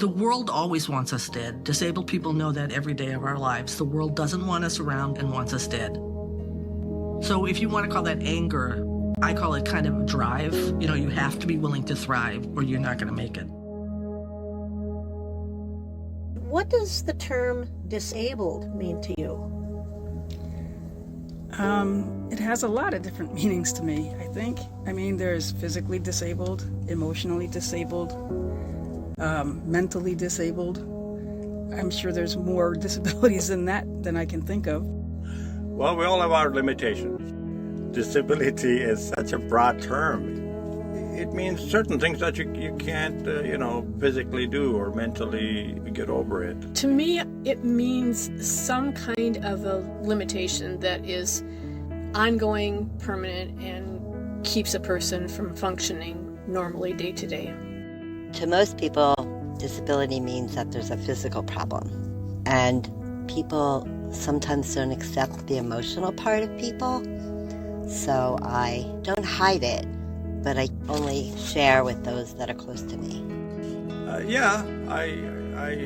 The world always wants us dead. Disabled people know that every day of our lives. The world doesn't want us around and wants us dead. So if you want to call that anger, I call it kind of a drive. You know, you have to be willing to thrive or you're not going to make it. What does the term disabled mean to you? It has a lot of different meanings to me, I think. I mean, there's physically disabled, emotionally disabled, mentally disabled. I'm sure there's more disabilities than that than I can think of. Well, we all have our limitations. Disability is such a broad term. It means certain things that you can't, physically do or mentally get over it. To me, it means some kind of a limitation that is ongoing, permanent, and keeps a person from functioning normally day to day. To most people, disability means that there's a physical problem. And people sometimes don't accept the emotional part of people. So I don't hide it, but I only share with those that are close to me. I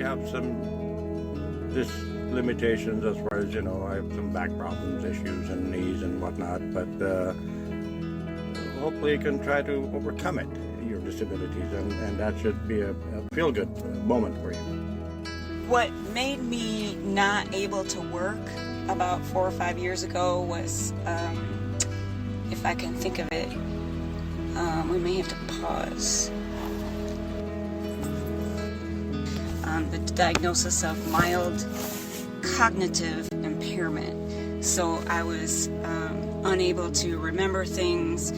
have some limitations as far as, I have some back problems, issues, and knees and whatnot, but hopefully you can try to overcome it, your disabilities, and that should be a feel-good moment for you. What made me not able to work about 4 or 5 years ago was, if I can think of it, we may have to pause. The diagnosis of mild cognitive impairment. So I was unable to remember things.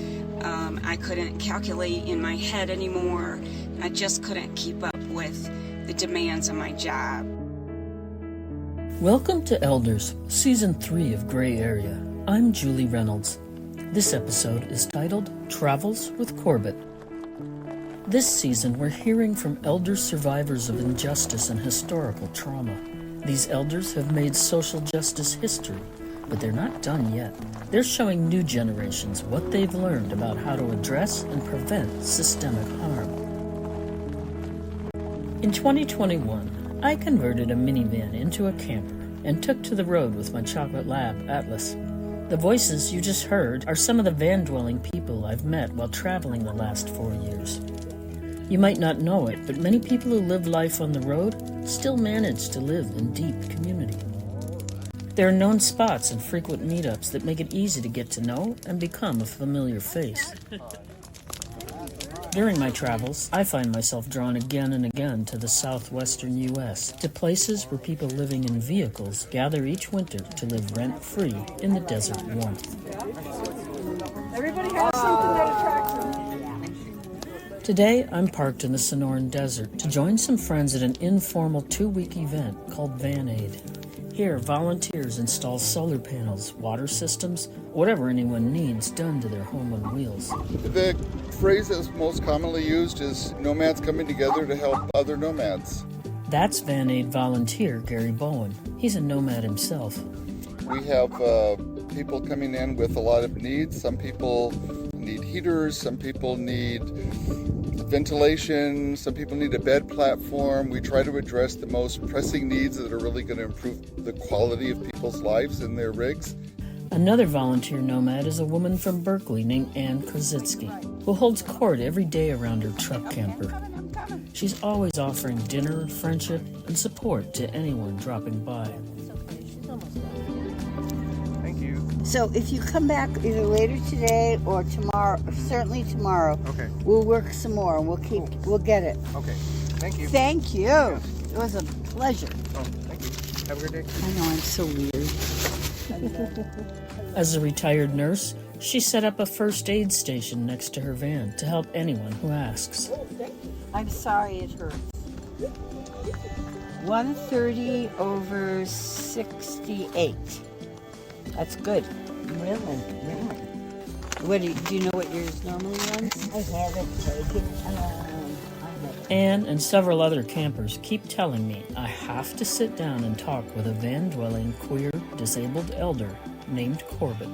I couldn't calculate in my head anymore. I just couldn't keep up with the demands of my job. Welcome to Elders, Season 3 of Gray Area. I'm Julie Reynolds. This episode is titled Travels with Corbett. This season, we're hearing from elder survivors of injustice and historical trauma. These elders have made social justice history, but they're not done yet. They're showing new generations what they've learned about how to address and prevent systemic harm. In 2021, I converted a minivan into a camper and took to the road with my chocolate lab, Atlas. The voices you just heard are some of the van-dwelling people I've met while traveling the last 4 years. You might not know it, but many people who live life on the road still manage to live in deep community. There are known spots and frequent meetups that make it easy to get to know and become a familiar face. During my travels, I find myself drawn again and again to the southwestern U.S., to places where people living in vehicles gather each winter to live rent-free in the desert warmth. Everybody has something that attracts them. Today, I'm parked in the Sonoran Desert to join some friends at an informal 2-week event called Van Aid. Here, volunteers install solar panels, water systems, whatever anyone needs done to their home on wheels. The phrase that's most commonly used is nomads coming together to help other nomads. That's Van Aid volunteer Gary Bowen. He's a nomad himself. We have people coming in with a lot of needs. Some people need heaters, some people need ventilation, some people need a bed platform. We try to address the most pressing needs that are really going to improve the quality of people's lives in their rigs. Another volunteer nomad is a woman from Berkeley named Ann Krasitsky, who holds court every day around her truck camper. She's always offering dinner, friendship, and support to anyone dropping by. So if you come back either later today or tomorrow, certainly tomorrow, okay, we'll work some more and we'll get it. Okay, thank you. Thank you. Yes. It was a pleasure. Oh, thank you. Have a good day. I know, I'm so weird. As a retired nurse, she set up a first aid station next to her van to help anyone who asks. I'm sorry it hurts. 130 over 68. That's good. Really? What do you know what yours normally runs? I haven't taken Anne and several other campers keep telling me I have to sit down and talk with a van-dwelling, queer, disabled elder named Corbett.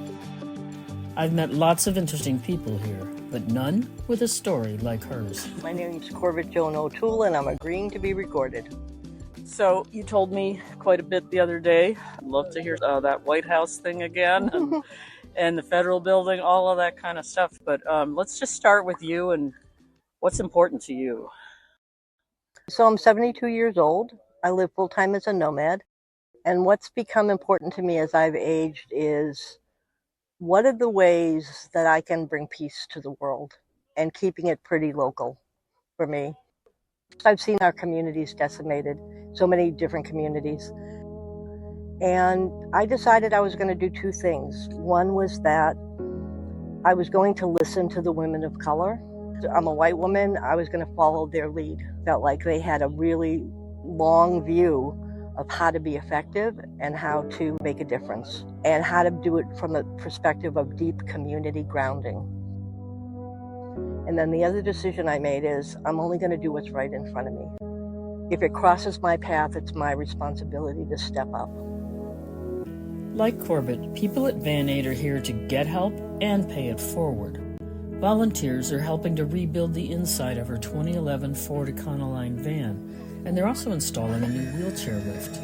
I've met lots of interesting people here, but none with a story like hers. My name is Corbett O'Toole, and I'm agreeing to be recorded. So you told me quite a bit the other day. I'd love to hear that White House thing again and the federal building, all of that kind of stuff. But let's just start with you and what's important to you. So I'm 72 years old. I live full-time as a nomad. And what's become important to me as I've aged is what are the ways that I can bring peace to the world, and keeping it pretty local for me. I've seen our communities decimated, so many different communities. And I decided I was going to do two things. One was that I was going to listen to the women of color. I'm a white woman. I was going to follow their lead. Felt like they had a really long view of how to be effective and how to make a difference, and how to do it from a perspective of deep community grounding. And then the other decision I made is I'm only going to do what's right in front of me. If it crosses my path, it's my responsibility to step up. Like Corbett, people at Van Aid are here to get help and pay it forward. Volunteers are helping to rebuild the inside of her 2011 Ford Econoline van, and they're also installing a new wheelchair lift.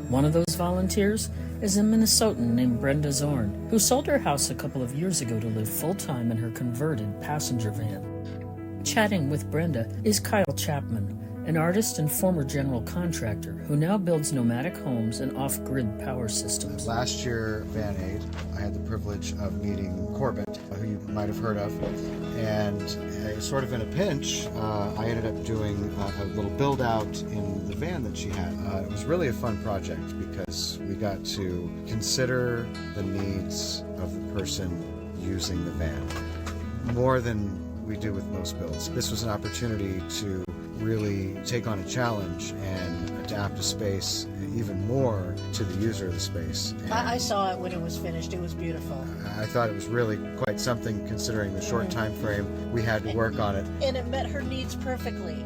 One of those volunteers is a Minnesotan named Brenda Zorn, who sold her house a couple of years ago to live full-time in her converted passenger van. Chatting with Brenda is Kyle Chapman, an artist and former general contractor who now builds nomadic homes and off-grid power systems. Last year, Van Aid, I had the privilege of meeting Corbett, who you might have heard of, and sort of in a pinch, I ended up doing a little build-out in the van that she had. It was really a fun project because we got to consider the needs of the person using the van more than we do with most builds. This was an opportunity to really take on a challenge and adapt a space even more to the user of the space. And I saw it when it was finished. It was beautiful. I thought it was really quite something considering the short time frame we had to work on it. And it met her needs perfectly.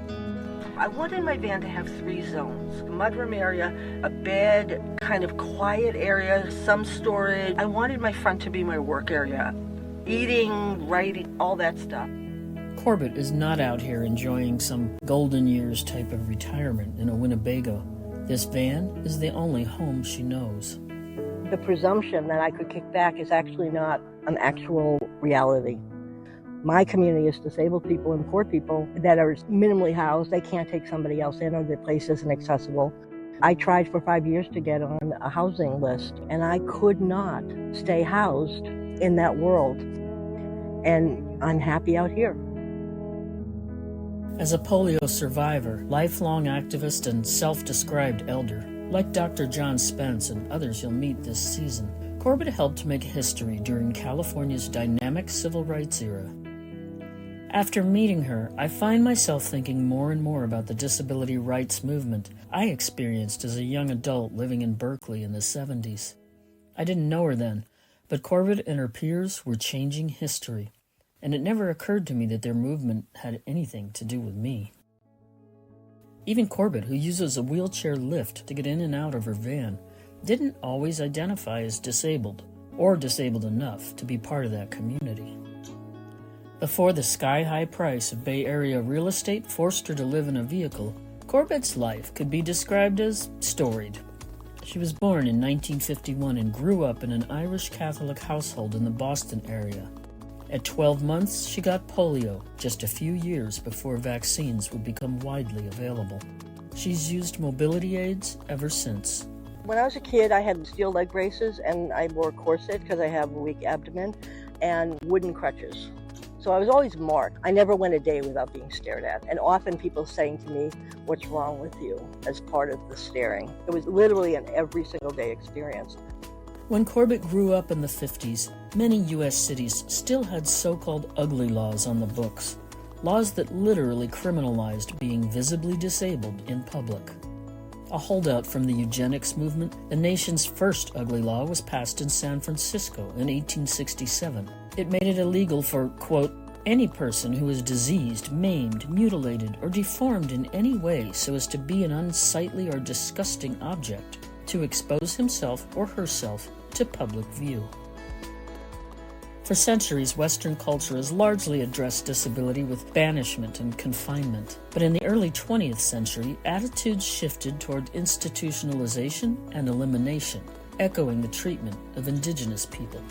I wanted my van to have 3 zones. A mudroom area, a bed, kind of quiet area, some storage. I wanted my front to be my work area. Eating, writing, all that stuff. Corbett is not out here enjoying some golden years type of retirement in a Winnebago. This van is the only home she knows. The presumption that I could kick back is actually not an actual reality. My community is disabled people and poor people that are minimally housed. They can't take somebody else in, or the place isn't accessible. I tried for 5 years to get on a housing list, and I could not stay housed in that world. And I'm happy out here. As a polio survivor, lifelong activist, and self-described elder, like Dr. John Spence and others you'll meet this season, Corbett helped make history during California's dynamic civil rights era. After meeting her, I find myself thinking more and more about the disability rights movement I experienced as a young adult living in Berkeley in the 70s. I didn't know her then, but Corbett and her peers were changing history, and it never occurred to me that their movement had anything to do with me. Even Corbett, who uses a wheelchair lift to get in and out of her van, didn't always identify as disabled, or disabled enough to be part of that community. Before the sky-high price of Bay Area real estate forced her to live in a vehicle, Corbett's life could be described as storied. She was born in 1951 and grew up in an Irish Catholic household in the Boston area. At 12 months, she got polio, just a few years before vaccines would become widely available. She's used mobility aids ever since. When I was a kid, I had steel leg braces, and I wore a corset because I have a weak abdomen, and wooden crutches. So I was always marked. I never went a day without being stared at, and often people saying to me, "What's wrong with you?" as part of the staring. It was literally an every single day experience. When Corbett grew up in the 50s, many U.S. cities still had so-called ugly laws on the books, laws that literally criminalized being visibly disabled in public. A holdout from the eugenics movement, the nation's first ugly law was passed in San Francisco in 1867. It made it illegal for, quote, any person who is diseased, maimed, mutilated, or deformed in any way so as to be an unsightly or disgusting object, to expose himself or herself to public view. For centuries, Western culture has largely addressed disability with banishment and confinement. But in the early 20th century, attitudes shifted toward institutionalization and elimination, echoing the treatment of indigenous people.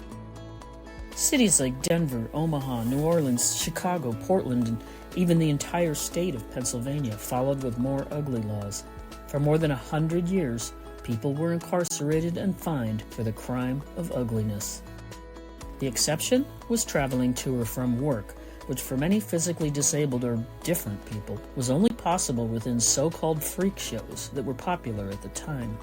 Cities like Denver, Omaha, New Orleans, Chicago, Portland, and even the entire state of Pennsylvania followed with more ugly laws. For more than 100 years, people were incarcerated and fined for the crime of ugliness. The exception was traveling to or from work, which for many physically disabled or different people was only possible within so-called freak shows that were popular at the time.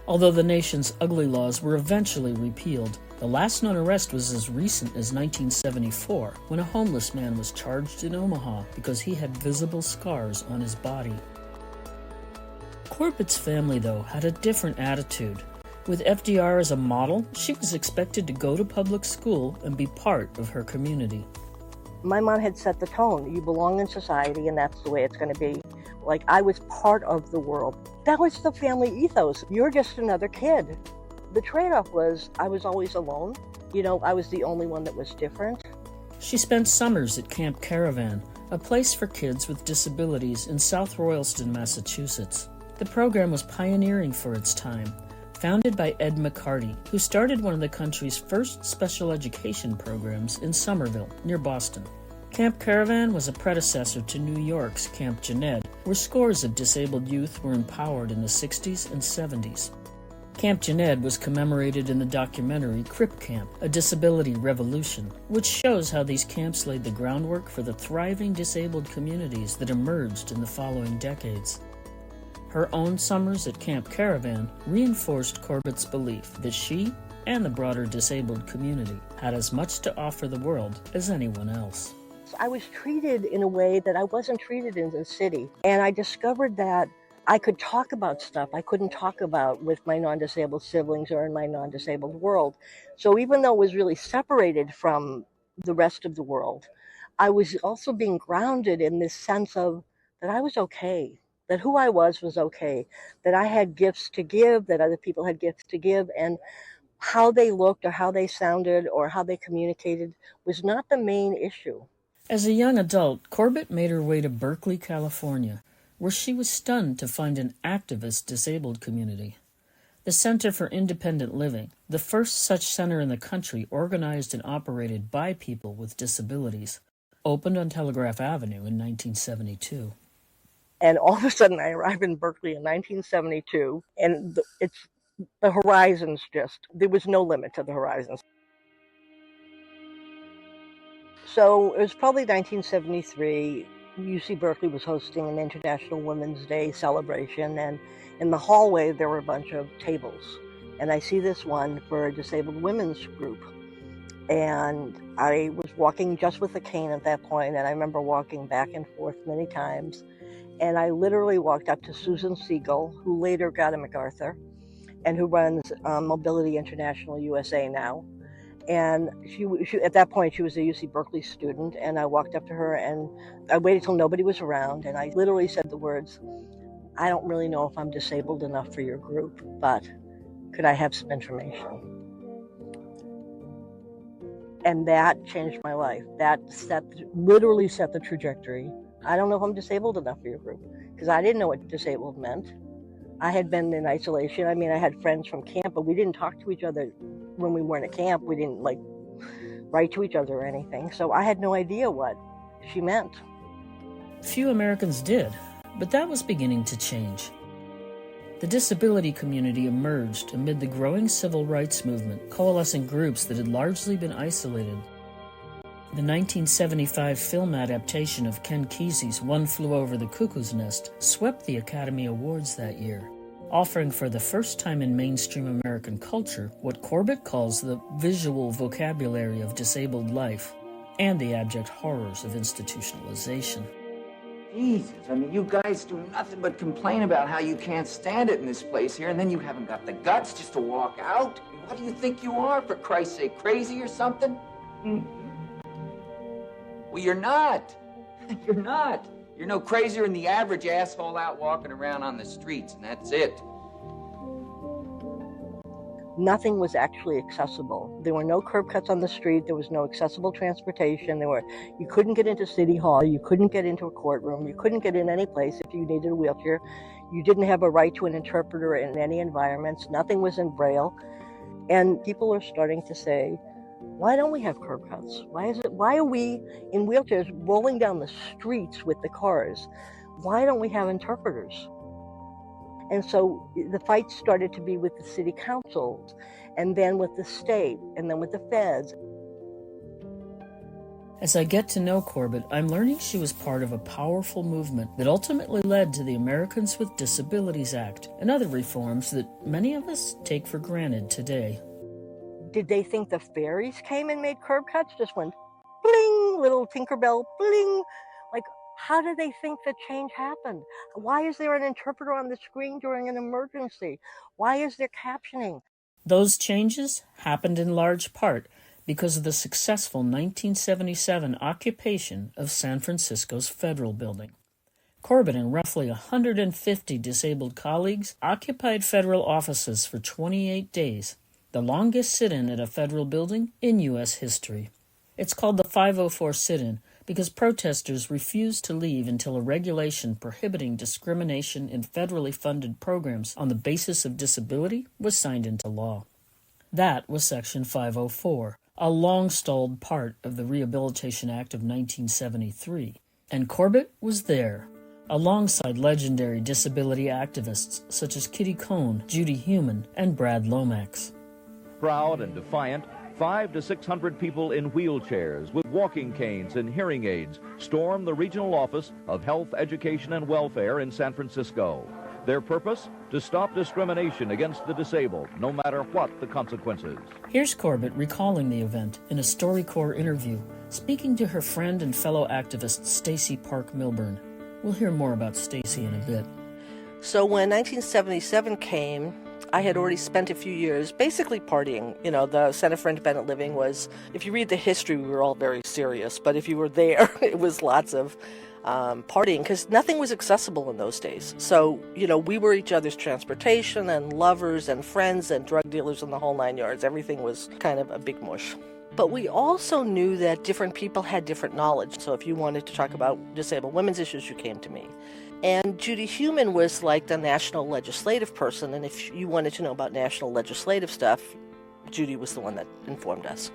Although the nation's ugly laws were eventually repealed, the last known arrest was as recent as 1974, when a homeless man was charged in Omaha because he had visible scars on his body. Corbett's family, though, had a different attitude. With FDR as a model, she was expected to go to public school and be part of her community. My mom had set the tone. You belong in society, and that's the way it's going to be. Like, I was part of the world. That was the family ethos. You're just another kid. The trade-off was I was always alone. I was the only one that was different. She spent summers at Camp Caravan, a place for kids with disabilities in South Royalston, Massachusetts. The program was pioneering for its time, founded by Ed McCarty, who started one of the country's first special education programs in Somerville, near Boston. Camp Caravan was a predecessor to New York's Camp Jened, where scores of disabled youth were empowered in the 60s and 70s. Camp Jened was commemorated in the documentary Crip Camp, A Disability Revolution, which shows how these camps laid the groundwork for the thriving disabled communities that emerged in the following decades. Her own summers at Camp Caravan reinforced Corbett's belief that she and the broader disabled community had as much to offer the world as anyone else. I was treated in a way that I wasn't treated in the city, and I discovered that I could talk about stuff I couldn't talk about with my non-disabled siblings or in my non-disabled world. So even though it was really separated from the rest of the world, I was also being grounded in this sense of that I was okay. That who I was okay, that I had gifts to give, that other people had gifts to give, and how they looked or how they sounded or how they communicated was not the main issue. As a young adult, Corbett made her way to Berkeley, California, where she was stunned to find an activist disabled community. The Center for Independent Living, the first such center in the country organized and operated by people with disabilities, opened on Telegraph Avenue in 1972. And all of a sudden, I arrived in Berkeley in 1972, and the horizons there was no limit to the horizons. So it was probably 1973. UC Berkeley was hosting an International Women's Day celebration, and in the hallway, there were a bunch of tables. And I see this one for a disabled women's group. And I was walking just with a cane at that point, and I remember walking back and forth many times. And I literally walked up to Susan Siegel, who later got a MacArthur, and who runs Mobility International USA now. And she at that point, she was a UC Berkeley student, and I walked up to her, and I waited till nobody was around, and I literally said the words, "I don't really know if I'm disabled enough for your group, but could I have some information?" And that changed my life. That literally set the trajectory. I don't know if I'm disabled enough for your group, because I didn't know what disabled meant. I had been in isolation. I mean, I had friends from camp, but we didn't talk to each other when we weren't at camp. We didn't write to each other or anything. So I had no idea what she meant. Few Americans did, but that was beginning to change. The disability community emerged amid the growing civil rights movement, coalescing groups that had largely been isolated. The 1975 film adaptation of Ken Kesey's One Flew Over the Cuckoo's Nest swept the Academy Awards that year, offering for the first time in mainstream American culture what Corbett calls the visual vocabulary of disabled life and the abject horrors of institutionalization. Jesus, I mean, you guys do nothing but complain about how you can't stand it in this place here, and then you haven't got the guts just to walk out? What do you think you are, for Christ's sake, crazy or something? Well, you're not. You're not. You're no crazier than the average asshole out walking around on the streets, and that's it. nothing was actually accessible. There were no curb cuts on the street. There was no accessible transportation. You couldn't get into City Hall. You couldn't get into a courtroom. You couldn't get in any place if you needed a wheelchair. You didn't have a right to an interpreter in any environments. Nothing was in Braille. And people are starting to say, why don't we have curb cuts? Why are we in wheelchairs rolling down the streets with the cars? Why don't we have interpreters? And so the fight started to be with the city councils, and then with the state, and then with the feds. As I get to know Corbett, I'm learning she was part of a powerful movement that ultimately led to the Americans with Disabilities Act and other reforms that many of us take for granted today. Did they think the fairies came and made curb cuts? Just went bling, little Tinkerbell, bling. Like, how did they think the change happened? Why is there an interpreter on the screen during an emergency? Why is there captioning? Those changes happened in large part because of the successful 1977 occupation of San Francisco's Federal Building. Corbett and roughly 150 disabled colleagues occupied federal offices for 28 days, the longest sit-in at a federal building in U.S. history. It's called the 504 sit-in because protesters refused to leave until a regulation prohibiting discrimination in federally funded programs on the basis of disability was signed into law. That was Section 504, a long-stalled part of the Rehabilitation Act of 1973, and Corbett was there, alongside legendary disability activists such as Kitty Cohn, Judy Heumann, and Brad Lomax. Proud and defiant, 500 to 600 people in wheelchairs with walking canes and hearing aids stormed the regional office of Health, Education, and Welfare in San Francisco. Their purpose? To stop discrimination against the disabled, no matter what the consequences. Here's Corbett recalling the event in a StoryCorps interview, speaking to her friend and fellow activist Stacey Park Milburn. We'll hear more about Stacey in a bit. So when 1977 came, I had already spent a few years basically partying. You know, the Center for Independent Living was, if you read the history, we were all very serious. But if you were there, it was lots of partying because nothing was accessible in those days. So, you know, we were each other's transportation and lovers and friends and drug dealers in the whole 9 yards. Everything was kind of a big mush. But we also knew that different people had different knowledge. So if you wanted to talk about disabled women's issues, you came to me. And Judy Heumann was like the national legislative person, and if you wanted to know about national legislative stuff, Judy was the one that informed us.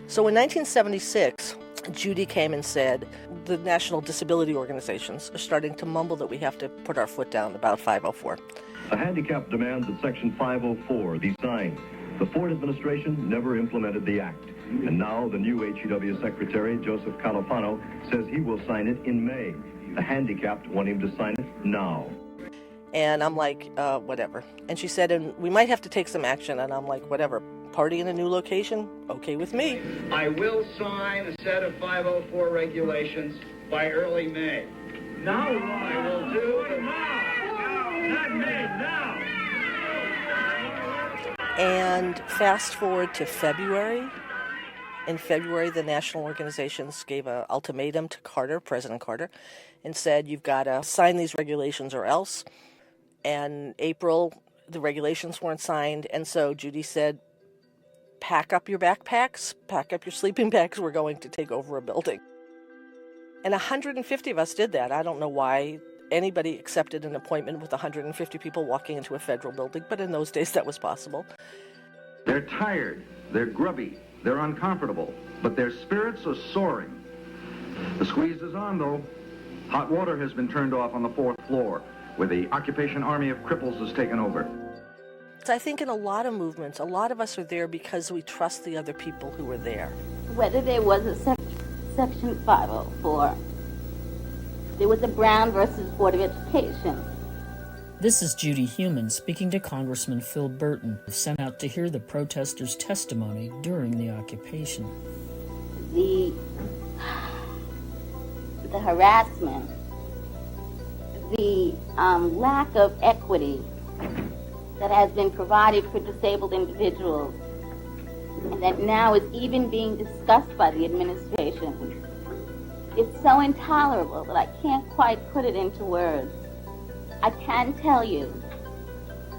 So in 1976, Judy came and said, the national disability organizations are starting to mumble that we have to put our foot down about 504. A handicap demands that Section 504 be signed. The Ford administration never implemented the act. And now the new HEW Secretary, Joseph Califano, says he will sign it in May. The handicapped want him to sign it now. And I'm like, whatever. And she said, and we might have to take some action. And I'm like, whatever. Party in a new location? Okay with me. I will sign a set of 504 regulations by early May. Now I will do it now. Not May, now. And fast forward to February. In February, the national organizations gave an ultimatum to Carter, President Carter, and said, you've got to sign these regulations or else. And April, the regulations weren't signed, and so Judy said, pack up your backpacks, pack up your sleeping bags, we're going to take over a building. And 150 of us did that. I don't know why anybody accepted an appointment with 150 people walking into a federal building, but in those days that was possible. They're tired, they're grubby, they're uncomfortable, but their spirits are soaring. The squeeze is on, though. Hot water has been turned off on the 4th floor, where the occupation army of cripples has taken over. So I think in a lot of movements, a lot of us are there because we trust the other people who are there. Whether there was a Section 504, there was a Brown versus Board of Education. This is Judy Heumann speaking to Congressman Phil Burton, sent out to hear the protesters' testimony during the occupation. The harassment, the lack of equity that has been provided for disabled individuals, and that now is even being discussed by the administration. It's so intolerable that I can't quite put it into words. I can tell you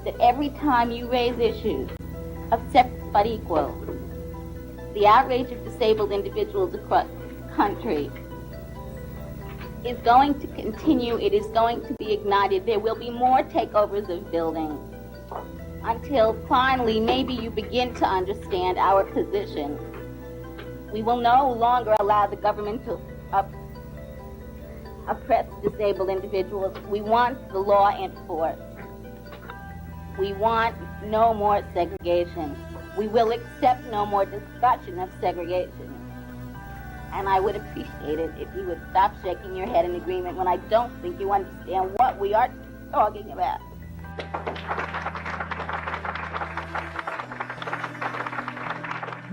that every time you raise issues of separate but equal. The outrage of disabled individuals across the country is going to continue. It is going to be ignited. There will be more takeovers of buildings until finally maybe you begin to understand our position. We will no longer allow the government to oppress disabled individuals. We want the law enforced. We want no more segregation. We will accept no more discussion of segregation. And I would appreciate it if you would stop shaking your head in agreement when I don't think you understand what we are talking about.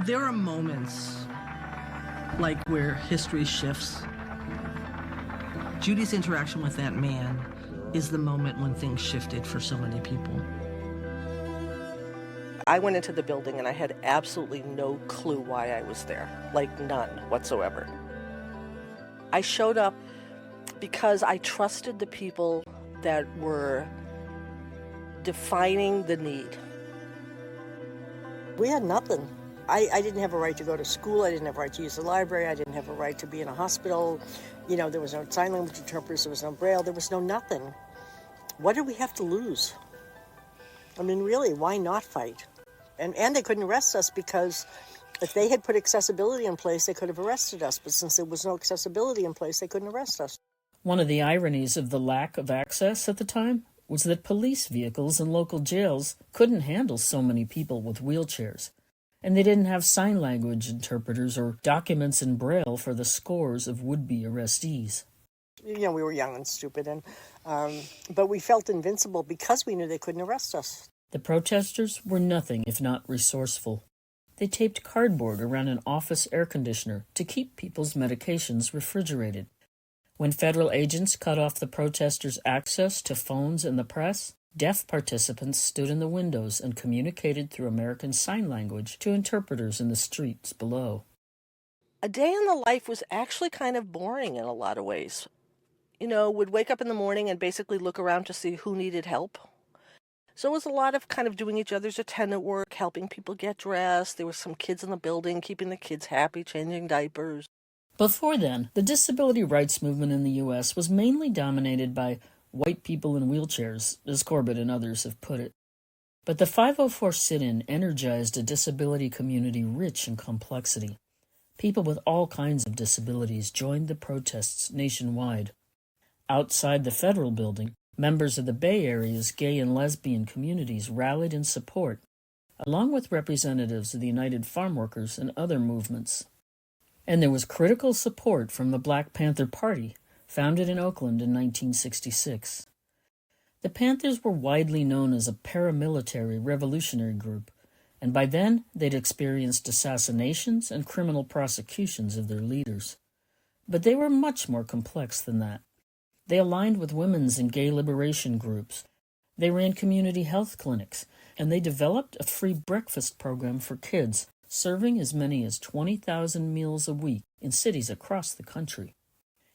There are moments like where history shifts. Judy's interaction with that man is the moment when things shifted for so many people. I went into the building and I had absolutely no clue why I was there, like none whatsoever. I showed up because I trusted the people that were defining the need. We had nothing. I didn't have a right to go to school. I didn't have a right to use the library. I didn't have a right to be in a hospital. You know, there was no sign language interpreters. There was no Braille. There was no nothing. What did we have to lose? I mean, really, why not fight? And they couldn't arrest us because if they had put accessibility in place, they could have arrested us. But since there was no accessibility in place, they couldn't arrest us. One of the ironies of the lack of access at the time was that police vehicles and local jails couldn't handle so many people with wheelchairs. And they didn't have sign language interpreters or documents in Braille for the scores of would-be arrestees. You know, we were young and stupid, but we felt invincible because we knew they couldn't arrest us. The protesters were nothing if not resourceful. They taped cardboard around an office air conditioner to keep people's medications refrigerated. When federal agents cut off the protesters' access to phones and the press, deaf participants stood in the windows and communicated through American Sign Language to interpreters in the streets below. A day in the life was actually kind of boring in a lot of ways. You know, would wake up in the morning and basically look around to see who needed help. So it was a lot of kind of doing each other's attendant work, helping people get dressed. There were some kids in the building, keeping the kids happy, changing diapers. Before then, the disability rights movement in the U.S. was mainly dominated by white people in wheelchairs, as Corbett and others have put it. But the 504 sit-in energized a disability community rich in complexity. People with all kinds of disabilities joined the protests nationwide. Outside the federal building, members of the Bay Area's gay and lesbian communities rallied in support, along with representatives of the United Farm Workers and other movements. And there was critical support from the Black Panther Party, founded in Oakland in 1966. The Panthers were widely known as a paramilitary revolutionary group, and by then they'd experienced assassinations and criminal prosecutions of their leaders. But they were much more complex than that. They aligned with women's and gay liberation groups. They ran community health clinics, and they developed a free breakfast program for kids, serving as many as 20,000 meals a week in cities across the country.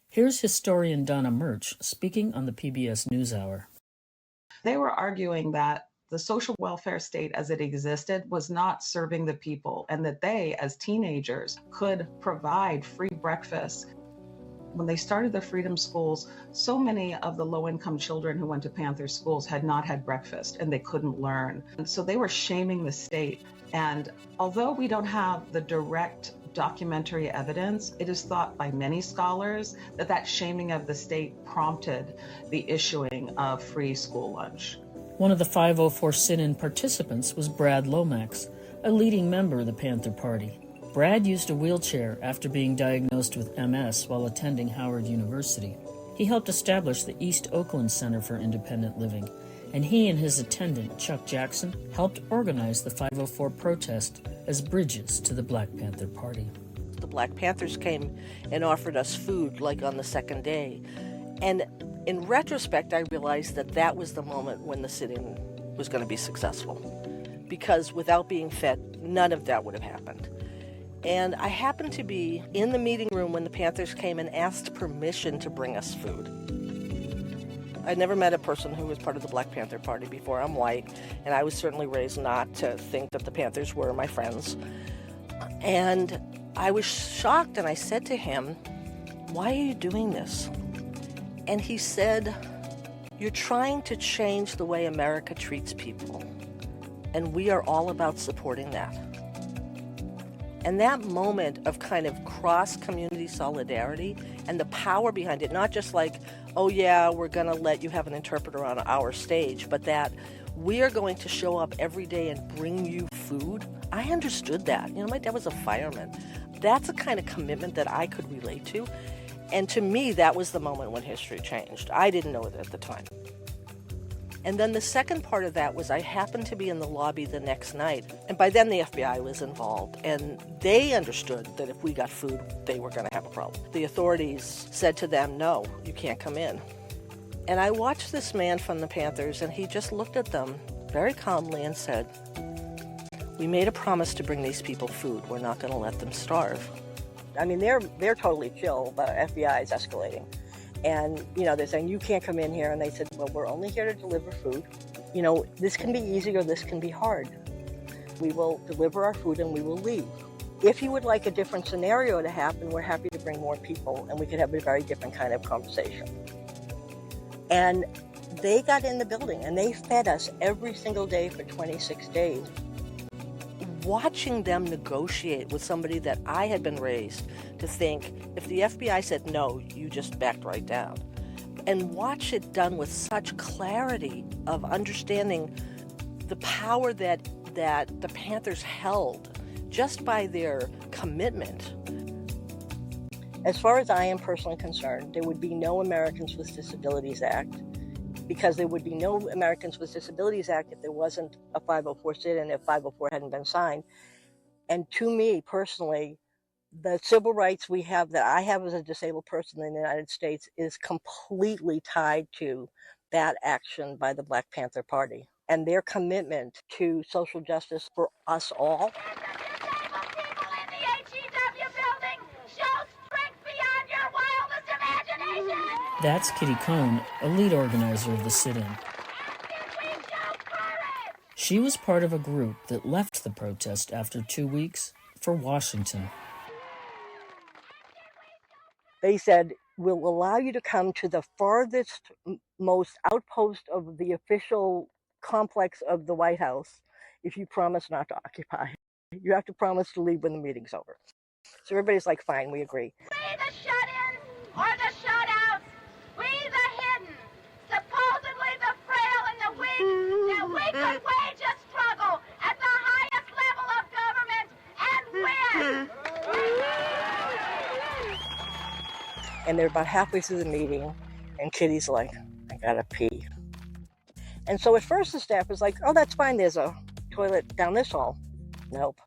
Here's historian Donna Murch speaking on the PBS NewsHour. They were arguing that the social welfare state as it existed was not serving the people, and that they, as teenagers, could provide free breakfast. When they started the Freedom Schools, so many of the low-income children who went to Panther schools had not had breakfast and they couldn't learn. And so they were shaming the state. And although we don't have the direct documentary evidence, it is thought by many scholars that that shaming of the state prompted the issuing of free school lunch. One of the 504 sit-in participants was Brad Lomax, a leading member of the Panther Party. Brad used a wheelchair after being diagnosed with MS while attending Howard University. He helped establish the East Oakland Center for Independent Living, and he and his attendant, Chuck Jackson, helped organize the 504 protest as bridges to the Black Panther Party. The Black Panthers came and offered us food, like on the second day. And in retrospect, I realized that that was the moment when the sit-in was going to be successful. Because without being fed, none of that would have happened. And I happened to be in the meeting room when the Panthers came and asked permission to bring us food. I'd never met a person who was part of the Black Panther Party before. I'm white, and I was certainly raised not to think that the Panthers were my friends. And I was shocked, and I said to him, "Why are you doing this?" And he said, "You're trying to change the way America treats people, and we are all about supporting that." And that moment of kind of cross-community solidarity and the power behind it, not just like, oh yeah, we're going to let you have an interpreter on our stage, but that we are going to show up every day and bring you food. I understood that. You know, my dad was a fireman. That's a kind of commitment that I could relate to. And to me, that was the moment when history changed. I didn't know it at the time. And then the second part of that was I happened to be in the lobby the next night. And by then the FBI was involved. And they understood that if we got food, they were going to have a problem. The authorities said to them, "No, you can't come in." And I watched this man from the Panthers, and he just looked at them very calmly and said, "We made a promise to bring these people food. We're not going to let them starve." I mean, they're totally chill, but FBI is escalating. And, you know, they're saying, "You can't come in here." And they said, "Well, we're only here to deliver food. You know, this can be easy or this can be hard. We will deliver our food and we will leave. If you would like a different scenario to happen, we're happy to bring more people and we could have a very different kind of conversation." And they got in the building and they fed us every single day for 26 days. Watching them negotiate with somebody that I had been raised to think, if the FBI said no, you just backed right down. And watch it done with such clarity of understanding the power that the Panthers held just by their commitment. As far as I am personally concerned, there would be no Americans with Disabilities Act, because there would be no Americans with Disabilities Act if there wasn't a 504 sit-in, if 504 hadn't been signed. And to me, personally, the civil rights we have, that I have as a disabled person in the United States, is completely tied to that action by the Black Panther Party and their commitment to social justice for us all. That's Kitty Cohn, a lead organizer of the sit-in. She was part of a group that left the protest after 2 weeks for Washington. They said, "We'll allow you to come to the farthest, most outpost of the official complex of the White House if you promise not to occupy. You have to promise to leave when the meeting's over." So everybody's like, "Fine, we agree." We the shut-ins or the shut-outs, we the hidden, supposedly the frail and the weak, that we could wage a struggle at the highest level of government and win. And they're about halfway through the meeting, and Kitty's like, "I gotta pee." And so at first the staff was like, "Oh, that's fine, there's a toilet down this hall." Nope.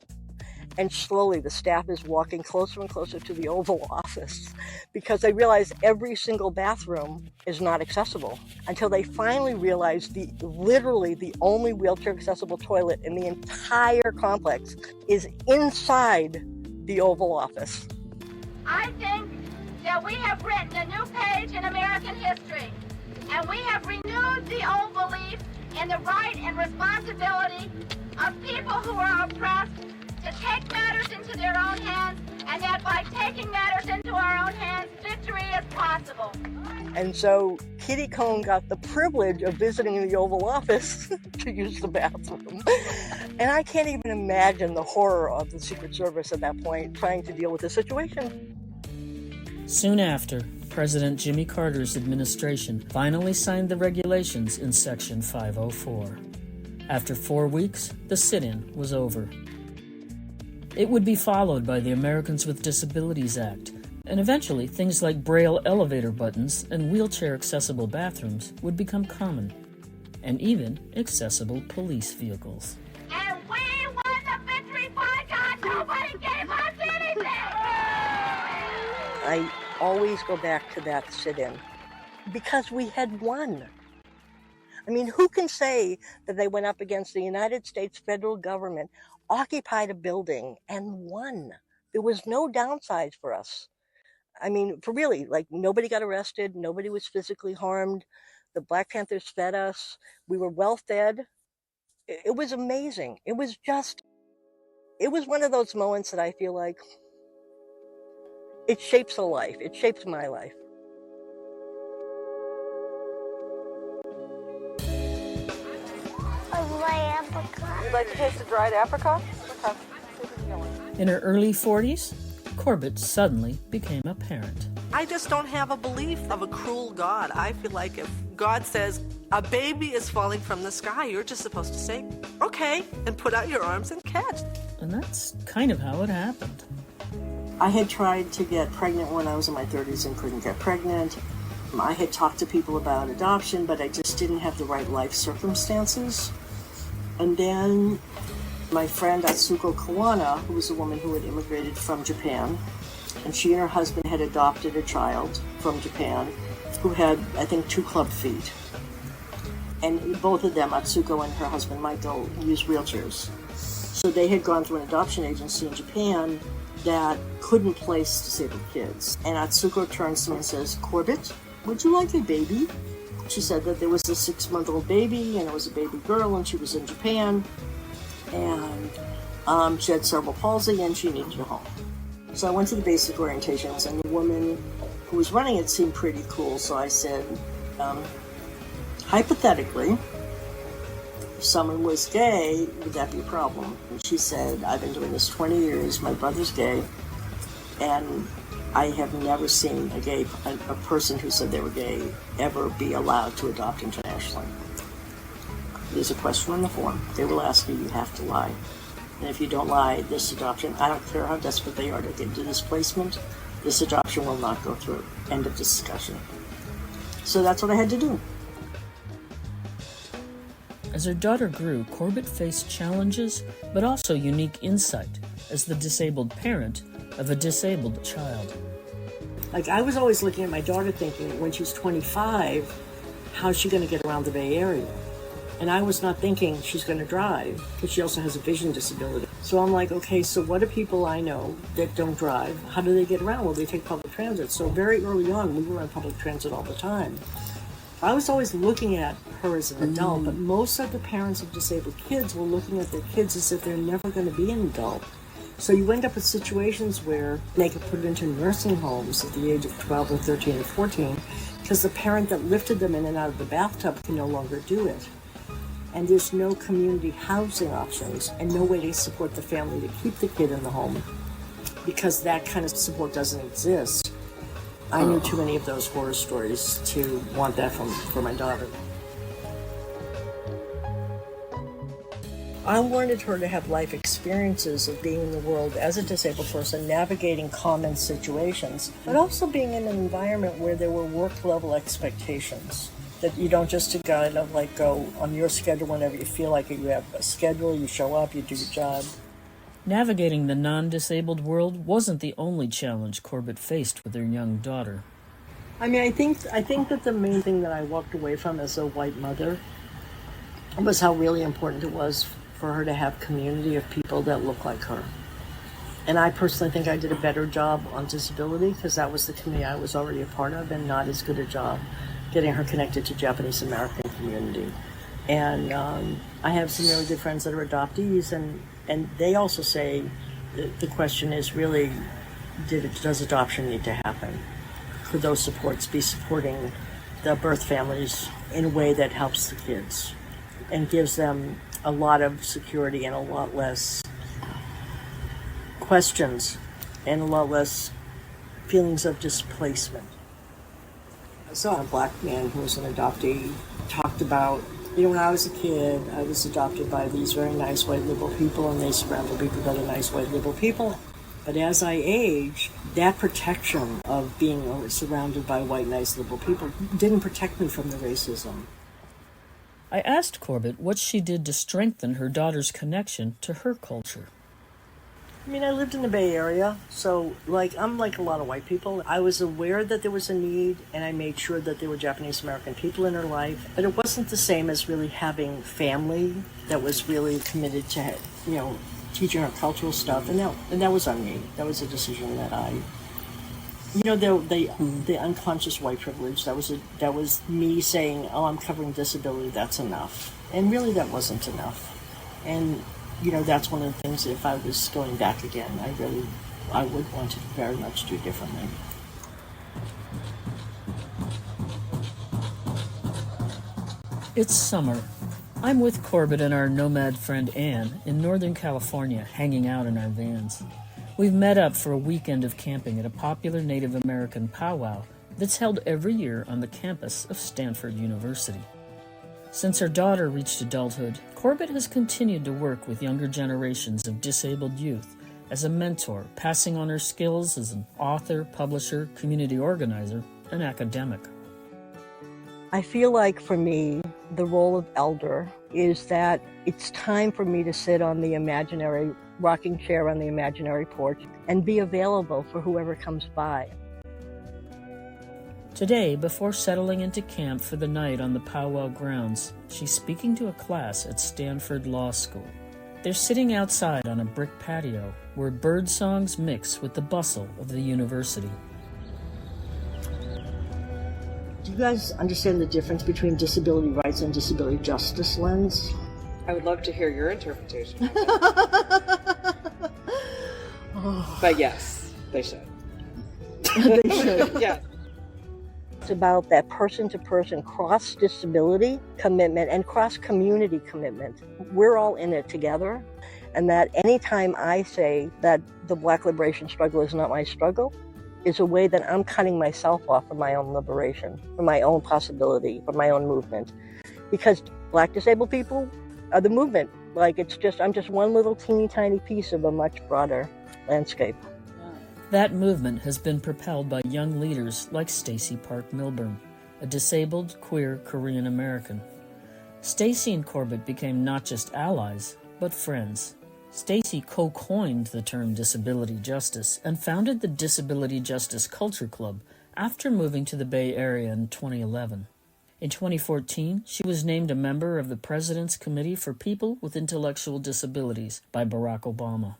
And slowly the staff is walking closer and closer to the Oval Office because they realize every single bathroom is not accessible, until they finally realize literally the only wheelchair accessible toilet in the entire complex is inside the Oval Office. I think that we have written a new page in American history, and we have renewed the old belief in the right and responsibility of people who are oppressed to take matters into their own hands, and that by taking matters into our own hands, victory is possible. And so Kitty Cohn got the privilege of visiting the Oval Office to use the bathroom. And I can't even imagine the horror of the Secret Service at that point trying to deal with the situation. Soon after, President Jimmy Carter's administration finally signed the regulations in Section 504. After 4 weeks, the sit-in was over. It would be followed by the Americans with Disabilities Act, and eventually things like Braille elevator buttons and wheelchair-accessible bathrooms would become common, and even accessible police vehicles. And we won the victory, by God! Nobody gave us anything! I always go back to that sit-in because we had won. I mean, who can say that they went up against the United States federal government, occupied a building, and won? There was no downsides for us. I mean, for really, like, nobody got arrested, nobody was physically harmed. The Black Panthers fed us. We were well fed. It was amazing. It was one of those moments that I feel like it shapes a life. It shapes my life. You'd like to taste the dried apricot? Okay. In her early 40s, Corbett suddenly became a parent. I just don't have a belief of a cruel God. I feel like if God says a baby is falling from the sky, you're just supposed to say, okay, and put out your arms and catch. And that's kind of how it happened. I had tried to get pregnant when I was in my 30s and couldn't get pregnant. I had talked to people about adoption, but I just didn't have the right life circumstances. And then my friend Atsuko Kawana, who was a woman who had immigrated from Japan, and she and her husband had adopted a child from Japan who had, I think, 2 club feet. And both of them, Atsuko and her husband Michael, used wheelchairs. So they had gone through an adoption agency in Japan that couldn't place disabled kids. And Atsuko turns to me and says, Corbett, would you like a baby? She said that there was a 6-month-old baby, and it was a baby girl, and she was in Japan, and she had cerebral palsy, and she needed a home. So I went to the basic orientations, and the woman who was running it seemed pretty cool, so I said, hypothetically, if someone was gay, would that be a problem? And she said, I've been doing this 20 years, my brother's gay, and I have never seen a person who said they were gay ever be allowed to adopt internationally. There's a question on the form. They will ask you, you have to lie. And if you don't lie, this adoption, I don't care how desperate they are to get into this placement, this adoption will not go through. End of discussion. So that's what I had to do. As her daughter grew, Corbett faced challenges, but also unique insight as the disabled parent of a disabled child. Like, I was always looking at my daughter thinking, when she's 25, how's she going to get around the Bay Area? And I was not thinking she's going to drive, because she also has a vision disability. So I'm like, okay, so what do people I know that don't drive, how do they get around? Well, they take public transit. So very early on, we were on public transit all the time. I was always looking at her as an adult, but most of the parents of disabled kids were looking at their kids as if they're never going to be an adult. So you end up with situations where they get put into nursing homes at the age of 12 or 13 or 14 because the parent that lifted them in and out of the bathtub can no longer do it. And there's no community housing options and no way to support the family to keep the kid in the home because that kind of support doesn't exist. I knew too many of those horror stories to want that for my daughter. I wanted her to have life experiences of being in the world as a disabled person, navigating common situations, but also being in an environment where there were work-level expectations. That you don't just kind of like go on your schedule whenever you feel like it. You have a schedule, you show up, you do your job. Navigating the non-disabled world wasn't the only challenge Corbett faced with her young daughter. I mean, I think that the main thing that I walked away from as a white mother was how really important it was for her to have community of people that look like her. And I personally think I did a better job on disability because that was the community I was already a part of, and not as good a job getting her connected to Japanese American community. And I have some really good friends that are adoptees, and they also say the question is really, does adoption need to happen? Could those supports be supporting the birth families in a way that helps the kids and gives them a lot of security and a lot less questions and a lot less feelings of displacement? So a black man who was an adoptee talked about, when I was a kid, I was adopted by these very nice white liberal people, and they surrounded me with other nice white liberal people. But as I aged, that protection of being surrounded by white, nice liberal people didn't protect me from the racism. I asked Corbett what she did to strengthen her daughter's connection to her culture. I mean, I lived in the Bay Area, so I'm like a lot of white people. I was aware that there was a need, and I made sure that there were Japanese American people in her life. But it wasn't the same as really having family that was really committed to, teaching her cultural stuff. And that was on me. That was a decision that You know, the unconscious white privilege, that was me saying, oh, I'm covering disability, that's enough. And really that wasn't enough. And, you know, that's one of the things that if I was going back again, I would want to very much do differently. It's summer. I'm with Corbett and our nomad friend Anne in Northern California, hanging out in our vans. We've met up for a weekend of camping at a popular Native American powwow that's held every year on the campus of Stanford University. Since her daughter reached adulthood, Corbett has continued to work with younger generations of disabled youth as a mentor, passing on her skills as an author, publisher, community organizer, and academic. I feel like for me, the role of elder is that it's time for me to sit on the imaginary rocking chair on the imaginary porch and be available for whoever comes by. Today, before settling into camp for the night on the powwow grounds, she's speaking to a class at Stanford Law School. They're sitting outside on a brick patio where bird songs mix with the bustle of the university. Do you guys understand the difference between disability rights and disability justice lens? I would love to hear your interpretation of it. But yes, they should. They should. Yeah. It's about that person-to-person cross-disability commitment and cross-community commitment. We're all in it together, and that anytime I say that the Black liberation struggle is not my struggle, is a way that I'm cutting myself off from my own liberation, from my own possibility, from my own movement. Because Black disabled people are the movement. Like, I'm just one little teeny tiny piece of a much broader landscape. That movement has been propelled by young leaders like Stacey Park Milburn, a disabled, queer Korean American. Stacey and Corbett became not just allies, but friends. Stacey co-coined the term disability justice and founded the Disability Justice Culture Club after moving to the Bay Area in 2011. In 2014, she was named a member of the President's Committee for People with Intellectual Disabilities by Barack Obama.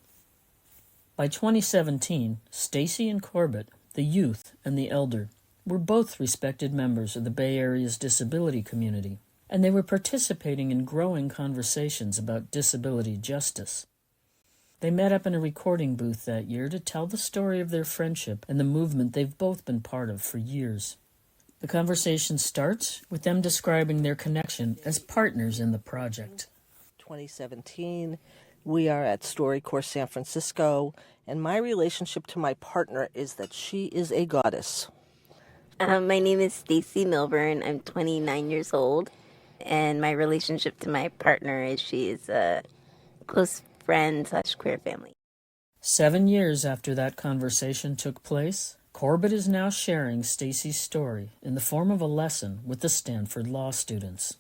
By 2017, Stacey and Corbett, the youth and the elder, were both respected members of the Bay Area's disability community, and they were participating in growing conversations about disability justice. They met up in a recording booth that year to tell the story of their friendship and the movement they've both been part of for years. The conversation starts with them describing their connection as partners in the project. 2017, we are at StoryCorps San Francisco, and my relationship to my partner is that she is a goddess. My name is Stacey Milburn. I'm 29 years old, and my relationship to my partner is she is a close friend / queer family. 7 years after that conversation took place, Corbett is now sharing Stacey's story in the form of a lesson with the Stanford Law students.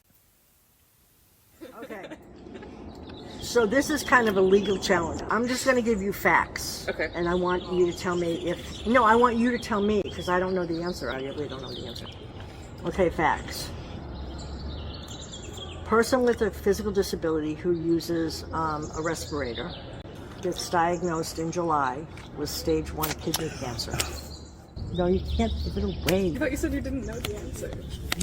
Okay. So this is kind of a legal challenge. I'm just going to give you facts. Okay. And I want you to tell me I want you to tell me, because I don't know the answer. I really don't know the answer. Okay, facts. Person with a physical disability who uses a respirator gets diagnosed in July with stage 1 kidney cancer. No, you can't give it away. I thought you said you didn't know the answer.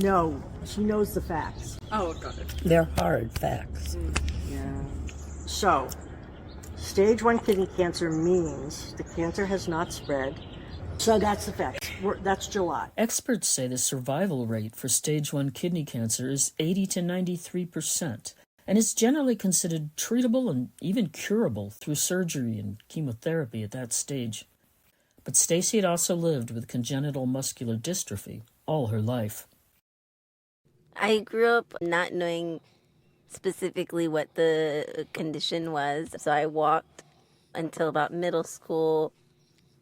No, she knows the facts. Oh, got it. They're hard facts. Yeah. So, stage 1 kidney cancer means the cancer has not spread. So that's the fact. That's July. Experts say the survival rate for stage 1 kidney cancer is 80 to 93%, and is generally considered treatable and even curable through surgery and chemotherapy at that stage. But Stacey had also lived with congenital muscular dystrophy all her life. I grew up not knowing specifically what the condition was, so I walked until about middle school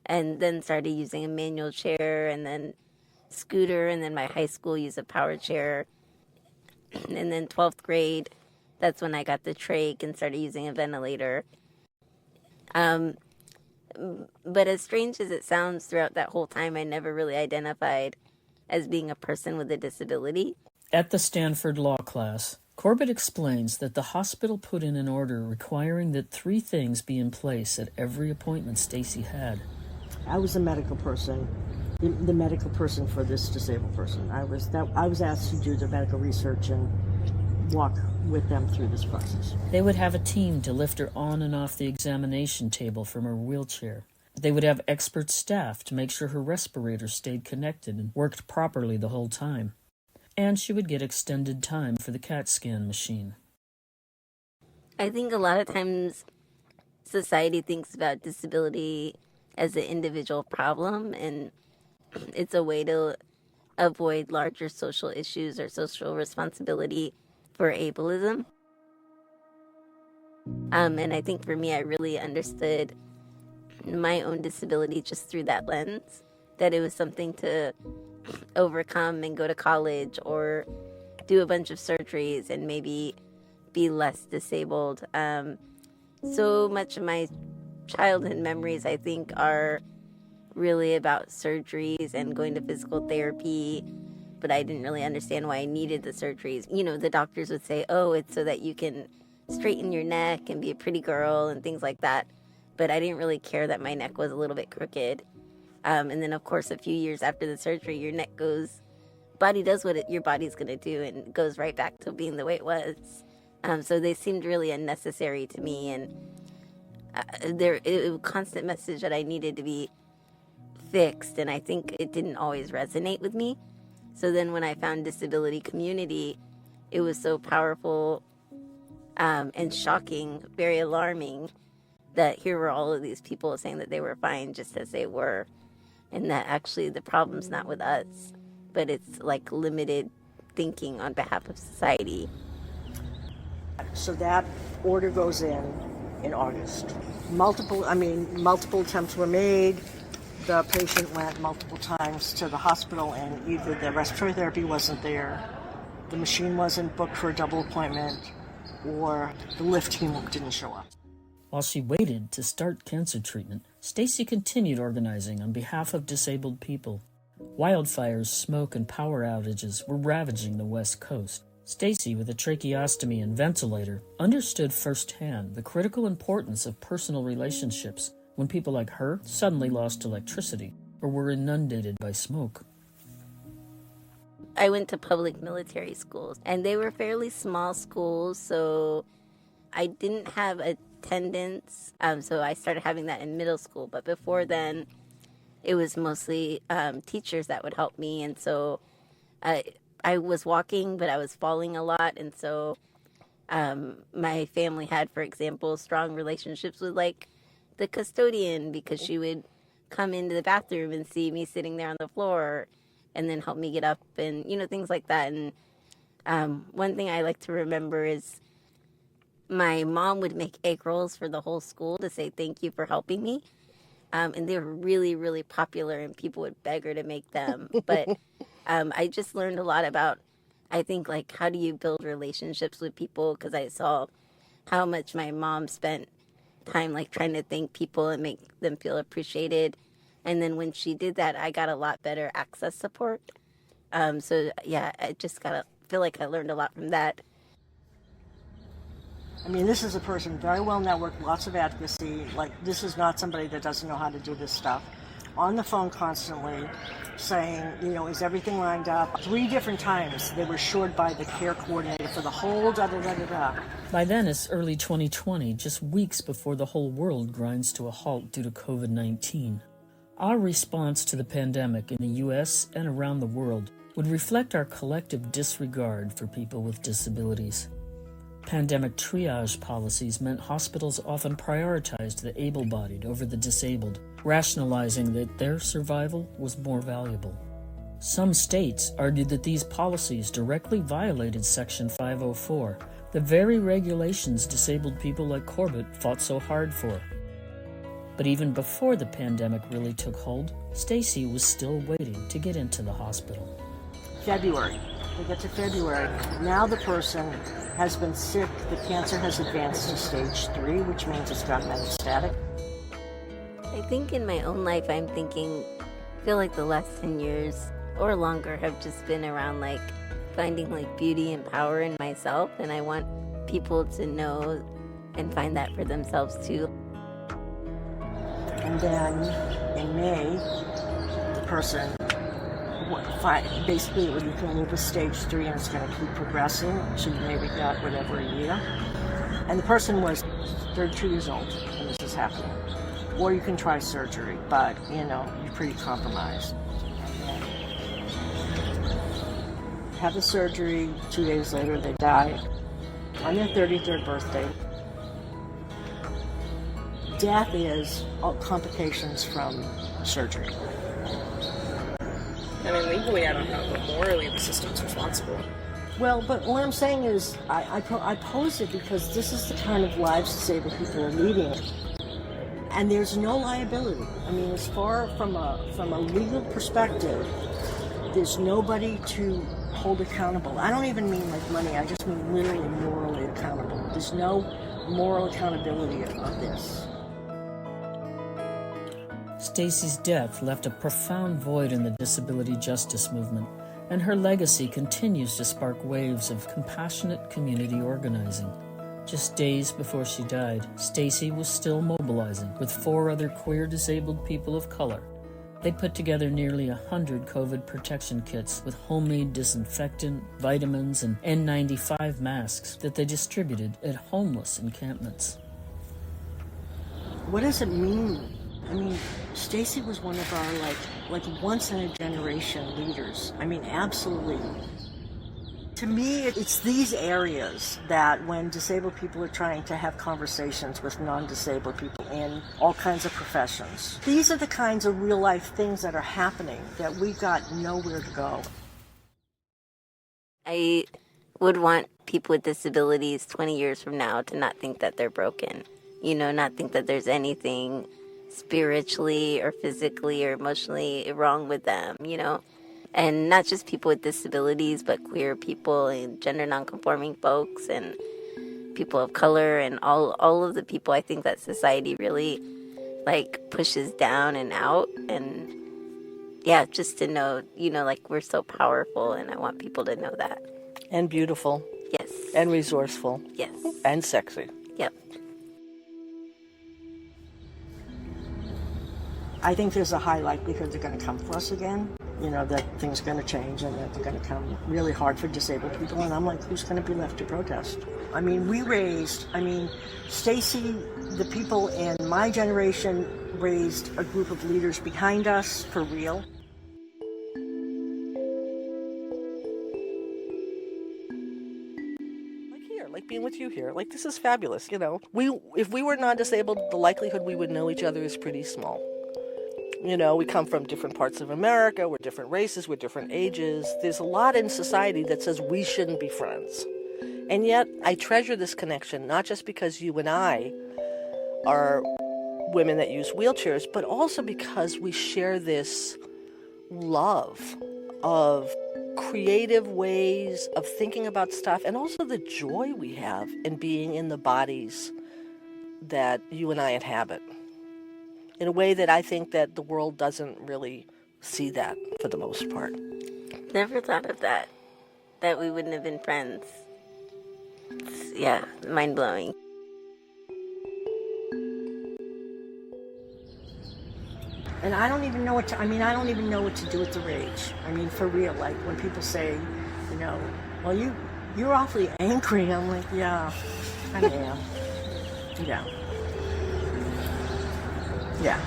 and then started using a manual chair and then scooter, and then my high school used a power chair. And then 12th grade, that's when I got the trach and started using a ventilator. But as strange as it sounds, throughout that whole time, I never really identified as being a person with a disability. At the Stanford Law class, Corbett explains that the hospital put in an order requiring that 3 things be in place at every appointment Stacey had. I was the medical person, the medical person for this disabled person. I was asked to do the medical research and walk with them through this process. They would have a team to lift her on and off the examination table from her wheelchair. They would have expert staff to make sure her respirator stayed connected and worked properly the whole time. And she would get extended time for the CAT scan machine. I think a lot of times society thinks about disability as an individual problem, and it's a way to avoid larger social issues or social responsibility for ableism. And I think for me, I really understood my own disability just through that lens, that it was something to overcome and go to college or do a bunch of surgeries and maybe be less disabled. So much of my childhood memories, I think, are really about surgeries and going to physical therapy, but I didn't really understand why I needed the surgeries. You know, the doctors would say, oh, it's so that you can straighten your neck and be a pretty girl and things like that. But I didn't really care that my neck was a little bit crooked. And then, of course, a few years after the surgery, your neck body does what your body's going to do and goes right back to being the way it was. So they seemed really unnecessary to me. And it was a constant message that I needed to be fixed. And I think it didn't always resonate with me. So then when I found disability community, it was so powerful and shocking, very alarming, that here were all of these people saying that they were fine just as they were, and that actually the problem's not with us, but it's like limited thinking on behalf of society. So that order goes in August. Multiple attempts were made. The patient went multiple times to the hospital, and either the respiratory therapy wasn't there, the machine wasn't booked for a double appointment, or the lift team didn't show up. While she waited to start cancer treatment, Stacy continued organizing on behalf of disabled people. Wildfires, smoke, and power outages were ravaging the West Coast. Stacy, with a tracheostomy and ventilator, understood firsthand the critical importance of personal relationships when people like her suddenly lost electricity or were inundated by smoke. I went to public military schools, and they were fairly small schools, so I didn't have attendance, so I started having that in middle school. But before then, it was mostly teachers that would help me, and so I was walking, but I was falling a lot, and so my family had, for example, strong relationships with, like, the custodian, because she would come into the bathroom and see me sitting there on the floor and then help me get up and, you know, things like that. And one thing I like to remember is my mom would make egg rolls for the whole school to say thank you for helping me. And they were really, really popular, and people would beg her to make them. But I just learned a lot about, I think, like, how do you build relationships with people? Because I saw how much my mom spent time, like, trying to thank people and make them feel appreciated. And then when she did that, I got a lot better access support. So, yeah, I just feel like I learned a lot from that. I mean, this is a person very well networked, lots of advocacy. Like, this is not somebody that doesn't know how to do this stuff. On the phone constantly saying, you know, is everything lined up? 3 different times they were assured by the care coordinator for the whole da-da-da-da-da. By then, it's early 2020, just weeks before the whole world grinds to a halt due to COVID-19. Our response to the pandemic in the U.S. and around the world would reflect our collective disregard for people with disabilities. Pandemic triage policies meant hospitals often prioritized the able-bodied over the disabled, rationalizing that their survival was more valuable. Some states argued that these policies directly violated Section 504, the very regulations disabled people like Corbett fought so hard for. But even before the pandemic really took hold, Stacy was still waiting to get into the hospital. February. They get to February. Now the person has been sick. The cancer has advanced to stage 3, which means it's got metastatic. I think in my own life, I feel like the last 10 years or longer have just been around, like, finding, like, beauty and power in myself. And I want people to know and find that for themselves too. And then in May, the person, basically it was, you can move to stage 3 and it's going to keep progressing. So you maybe got whatever a year. And the person was 32 years old when this is happening. Or you can try surgery, but you're pretty compromised. Have the surgery, 2 days later they die on their 33rd birthday. Death is all complications from surgery. I mean, legally I don't know, but morally the system's responsible. Well, but what I'm saying is, I pose it because this is the kind of lives disabled people are leading. And there's no liability. I mean, as far from a legal perspective, there's nobody to hold accountable. I don't even mean like money, I just mean literally morally accountable. There's no moral accountability of this. Stacy's death left a profound void in the disability justice movement, and her legacy continues to spark waves of compassionate community organizing. Just days before she died, Stacy was still mobilizing with 4 other queer disabled people of color. They put together nearly 100 COVID protection kits with homemade disinfectant, vitamins, and N95 masks that they distributed at homeless encampments. What does it mean? I mean, Stacy was one of our like once-in-a-generation leaders. I mean, absolutely. To me, it's these areas that when disabled people are trying to have conversations with non-disabled people in all kinds of professions, these are the kinds of real-life things that are happening that we've got nowhere to go. I would want people with disabilities 20 years from now to not think that they're broken. Not think that there's anything spiritually or physically or emotionally wrong with them, and not just people with disabilities, but queer people and gender nonconforming folks and people of color and all of the people I think that society really pushes down and out. And yeah, just to know, we're so powerful, and I want people to know that. And beautiful. Yes. And resourceful. Yes. And sexy. Yep. I think there's a high likelihood they're going to come for us again, that things are going to change and that they're going to come really hard for disabled people. And I'm like, who's going to be left to protest? I mean, Stacy, the people in my generation raised a group of leaders behind us for real. Like being with you here. Like, this is fabulous, If we were non-disabled, the likelihood we would know each other is pretty small. We come from different parts of America, we're different races, we're different ages. There's a lot in society that says we shouldn't be friends. And yet, I treasure this connection, not just because you and I are women that use wheelchairs, but also because we share this love of creative ways of thinking about stuff, and also the joy we have in being in the bodies that you and I inhabit. In a way that I think that the world doesn't really see that for the most part. Never thought of that we wouldn't have been friends. It's, mind-blowing. And I don't even know what to do with the rage. I mean, for real, like when people say, well, you're awfully angry. I'm like, yeah, I am. Yeah. Yeah.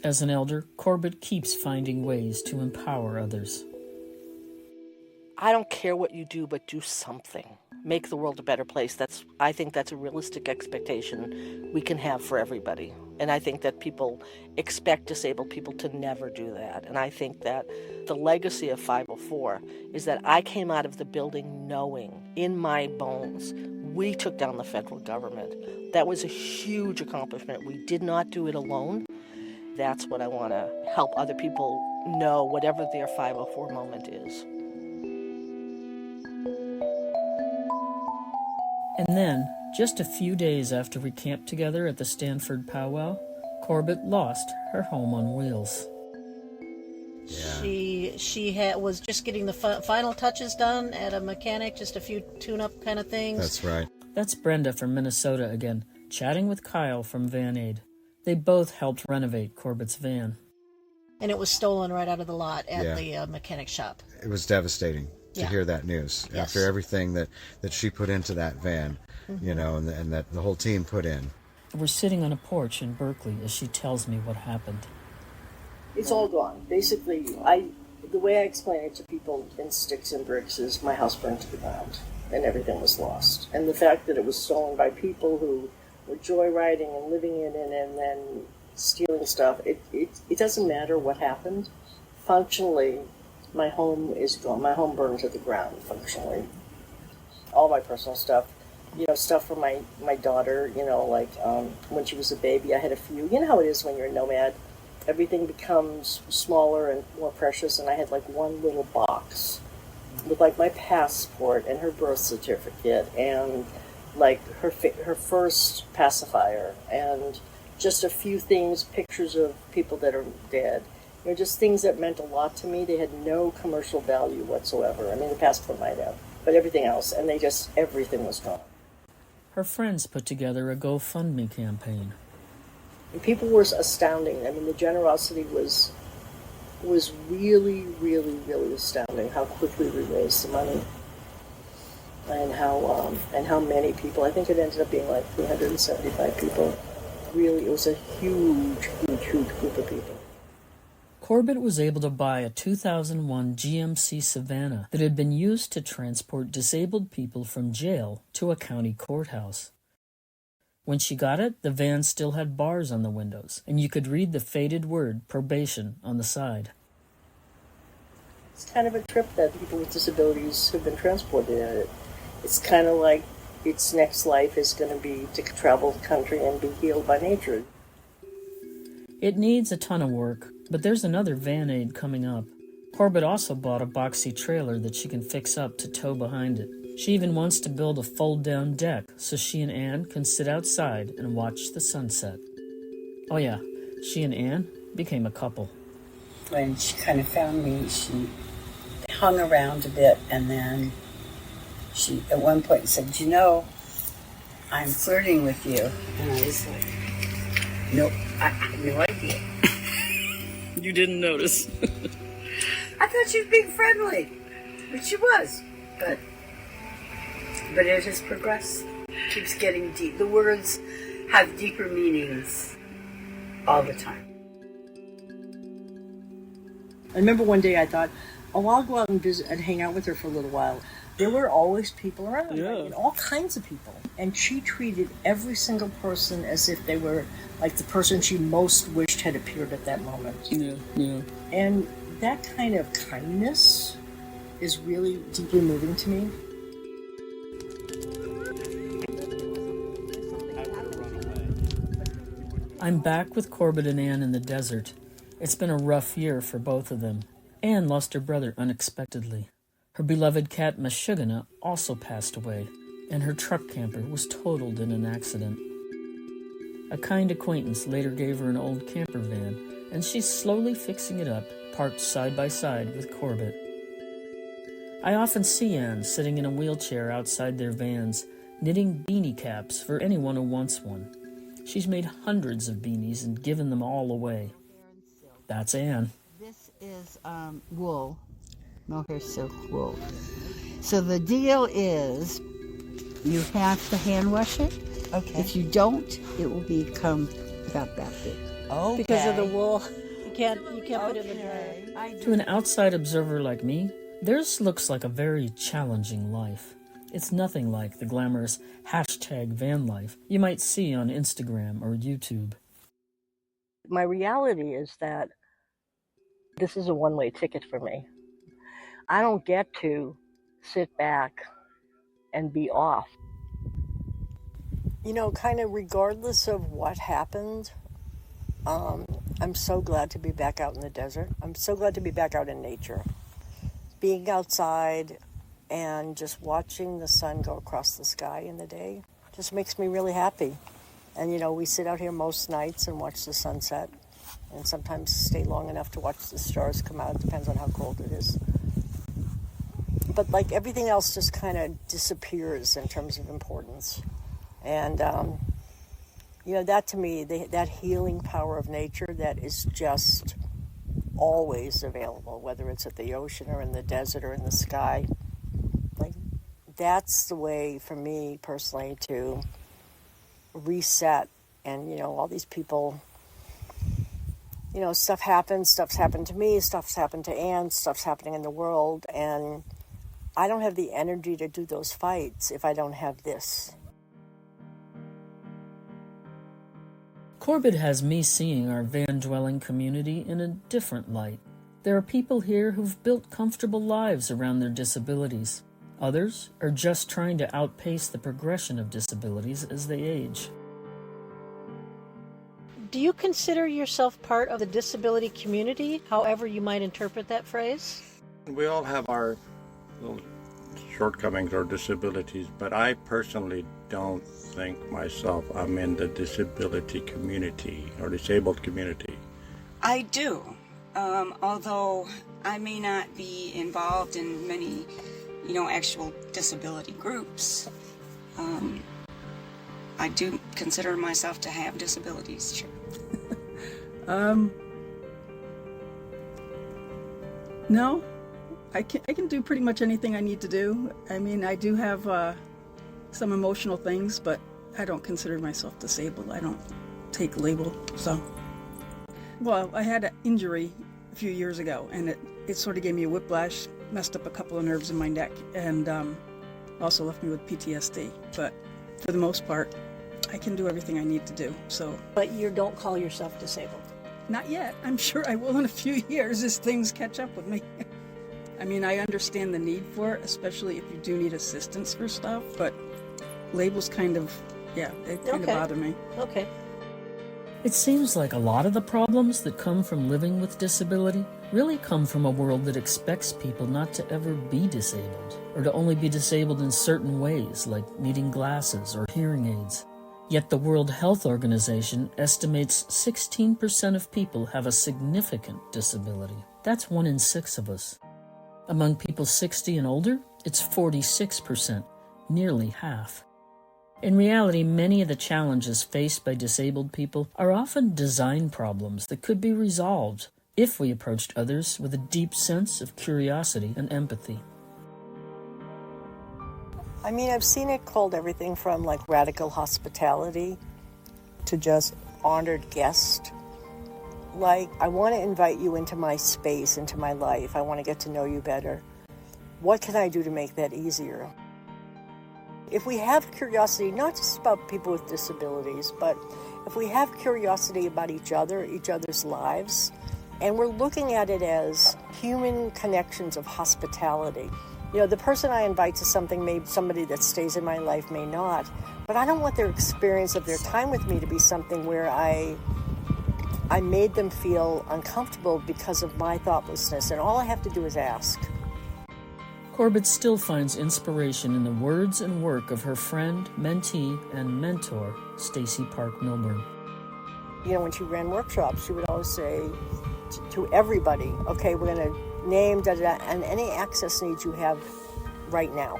As an elder, Corbett keeps finding ways to empower others. I don't care what you do, but do something. Make the world a better place. I think that's a realistic expectation we can have for everybody. And I think that people expect disabled people to never do that. And I think that the legacy of 504 is that I came out of the building knowing in my bones we took down the federal government. That was a huge accomplishment. We did not do it alone. That's what I want to help other people know, whatever their 504 moment is. And then, just a few days after we camped together at the Stanford powwow, Corbett lost her home on wheels. She was just getting the final touches done at a mechanic, just a few tune-up kind of things. That's right. That's Brenda from Minnesota again, chatting with Kyle from Van Aid. They both helped renovate Corbett's van. And it was stolen right out of the lot at Yeah. the mechanic shop. It was devastating to Yeah. hear that news Yes. after everything that she put into that van, you know, and that the whole team put in. We're sitting on a porch in Berkeley as she tells me what happened. It's all gone. Basically, the way I explain it to people in sticks and bricks is my house burned to the ground and everything was lost. And the fact that it was stolen by people who were joyriding and living in it and then stealing stuff, it doesn't matter what happened. Functionally, my home is gone. My home burned to the ground, functionally. All my personal stuff, you know, stuff for my daughter, you know, like when she was a baby, I had a few. You know how it is when you're a nomad? Everything becomes smaller and more precious, and I had like one little box with like my passport and her birth certificate and like her first pacifier and just a few things, pictures of people that are dead. You know, just things that meant a lot to me. They had no commercial value whatsoever. I mean, the passport might have, but everything else, and everything was gone. Her friends put together a GoFundMe campaign. And people were astounding. I mean, the generosity was really, really, really astounding. How quickly we raised the money, and how many people. I think it ended up being like 375 people. Really, it was a huge, huge, huge group of people. Corbett was able to buy a 2001 GMC Savannah that had been used to transport disabled people from jail to a county courthouse. When she got it, the van still had bars on the windows, and you could read the faded word probation on the side. It's kind of a trip that people with disabilities have been transported in it. It's kind of like its next life is going to be to travel the country and be healed by nature. It needs a ton of work, but there's another Van Aid coming up. Corbett also bought a boxy trailer that she can fix up to tow behind it. She even wants to build a fold-down deck so she and Anne can sit outside and watch the sunset. Oh yeah, she and Anne became a couple. When she kind of found me, she hung around a bit, and then she at one point said, "You know, I'm flirting with you." And I was like, "Nope, I had no idea." You didn't notice. I thought she was being friendly, which she was, but it has progressed. Keeps getting deep. The words have deeper meanings all the time. I remember one day I thought, oh, I'll go out and visit and hang out with her for a little while. There were always people around, Yeah. right? And all kinds of people. And she treated every single person as if they were like the person she most wished had appeared at that moment. Yeah. And that kind of kindness is really deeply moving to me. I'm back with Corbett and Anne in the desert. It's been a rough year for both of them. Anne lost her brother unexpectedly. Her beloved cat Meshuggah also passed away, and her truck camper was totaled in an accident. A kind acquaintance later gave her an old camper van, and she's slowly fixing it up, parked side by side with Corbett. I often see Anne sitting in a wheelchair outside their vans, knitting beanie caps for anyone who wants one. She's made hundreds of beanies and given them all away. That's Anne. This is wool, mohair silk wool. So the deal is you have to hand wash it. Okay. If you don't, it will become about that big. Oh, because of the wool. You can't put it in the dryer. To an outside observer like me, theirs looks like a very challenging life. It's nothing like the glamorous #van life you might see on Instagram or YouTube. My reality is that this is a one-way ticket for me. I don't get to sit back and be off. You know, kind of regardless of what happened, I'm so glad to be back out in the desert. I'm so glad to be back out in nature. Being outside and just watching the sun go across the sky in the day just makes me really happy. And, you know, we sit out here most nights and watch the sunset and sometimes stay long enough to watch the stars come out. It depends on how cold it is. but like everything else just kind of disappears in terms of importance. And, that to me, that healing power of nature that is just always available, whether it's at the ocean or in the desert or in the sky. Like, that's the way for me personally to reset. And, all these people, stuff's happened to me, stuff's happened to Anne, stuff's happening in the world, and I don't have the energy to do those fights if I don't have this. Corbett has me seeing our van-dwelling community in a different light. There are people here who've built comfortable lives around their disabilities. Others are just trying to outpace the progression of disabilities as they age. Do you consider yourself part of the disability community, however you might interpret that phrase? We all have our little shortcomings or disabilities, but I personally don't think myself I'm in the disability community or disabled community. I do, although I may not be involved in many, actual disability groups. I do consider myself to have disabilities, sure. No, I can do pretty much anything I need to do. I mean, I do have some emotional things, but I don't consider myself disabled. I don't take label, so. Well, I had an injury a few years ago, and it sort of gave me a whiplash, messed up a couple of nerves in my neck, and also left me with PTSD. But for the most part, I can do everything I need to do, so. But you don't call yourself disabled? Not yet. I'm sure I will in a few years as things catch up with me. I mean, I understand the need for it, especially if you do need assistance for stuff, but labels kind of, they kind of bother me. Okay. It seems like a lot of the problems that come from living with disability really come from a world that expects people not to ever be disabled, or to only be disabled in certain ways, like needing glasses or hearing aids. Yet the World Health Organization estimates 16% of people have a significant disability. That's 1 in 6 of us. Among people 60 and older, it's 46%, nearly half. In reality, many of the challenges faced by disabled people are often design problems that could be resolved if we approached others with a deep sense of curiosity and empathy. I mean, I've seen it called everything from like radical hospitality to just honored guest. Like, I want to invite you into my space, into my life. I want to get to know you better. What can I do to make that easier? If we have curiosity, not just about people with disabilities, but if we have curiosity about each other's lives, and we're looking at it as human connections of hospitality. The person I invite to something, maybe somebody that stays in my life may not, but I don't want their experience of their time with me to be something where I made them feel uncomfortable because of my thoughtlessness, and all I have to do is ask. Corbett still finds inspiration in the words and work of her friend, mentee, and mentor, Stacey Park Milburn. When she ran workshops, she would always say to everybody, okay, we're going to name, and any access needs you have right now.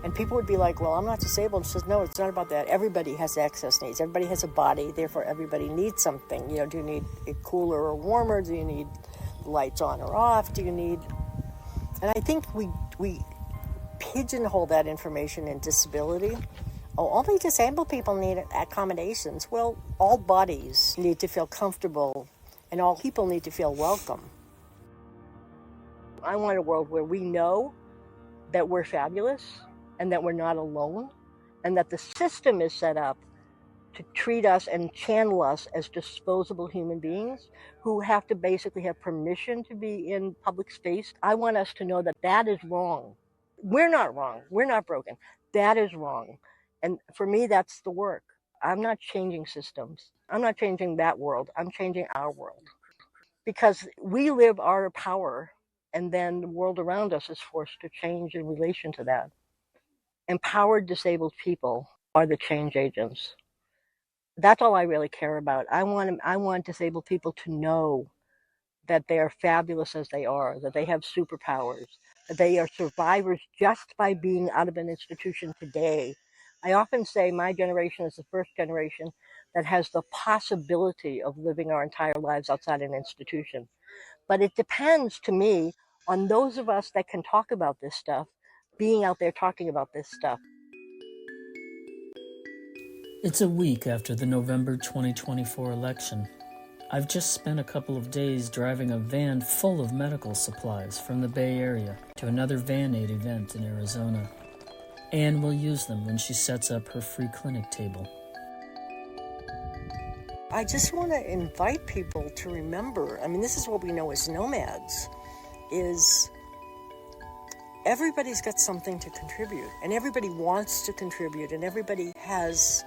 And people would be like, well, I'm not disabled. She says, no, it's not about that. Everybody has access needs. Everybody has a body, therefore everybody needs something. Do you need it cooler or warmer? Do you need lights on or off? Do you need... And I think we pigeonhole that information in disability. Oh, only disabled people need accommodations. Well, all bodies need to feel comfortable, and all people need to feel welcome. I want a world where we know that we're fabulous and that we're not alone, and that the system is set up to treat us and channel us as disposable human beings who have to basically have permission to be in public space. I want us to know that that is wrong. We're not wrong. We're not broken. That is wrong. And for me, that's the work. I'm not changing systems. I'm not changing that world. I'm changing our world. Because we live our power, and then the world around us is forced to change in relation to that. Empowered disabled people are the change agents. That's all I really care about. I want disabled people to know that they're fabulous as they are, that they have superpowers, that they are survivors just by being out of an institution today. I often say my generation is the first generation that has the possibility of living our entire lives outside an institution. But it depends, to me, on those of us that can talk about this stuff, being out there talking about this stuff. It's a week after the November 2024 election. I've just spent a couple of days driving a van full of medical supplies from the Bay Area to another Van Aid event in Arizona. Anne will use them when she sets up her free clinic table. I just want to invite people to remember, I mean, this is what we know as nomads, is everybody's got something to contribute, and everybody wants to contribute, and everybody has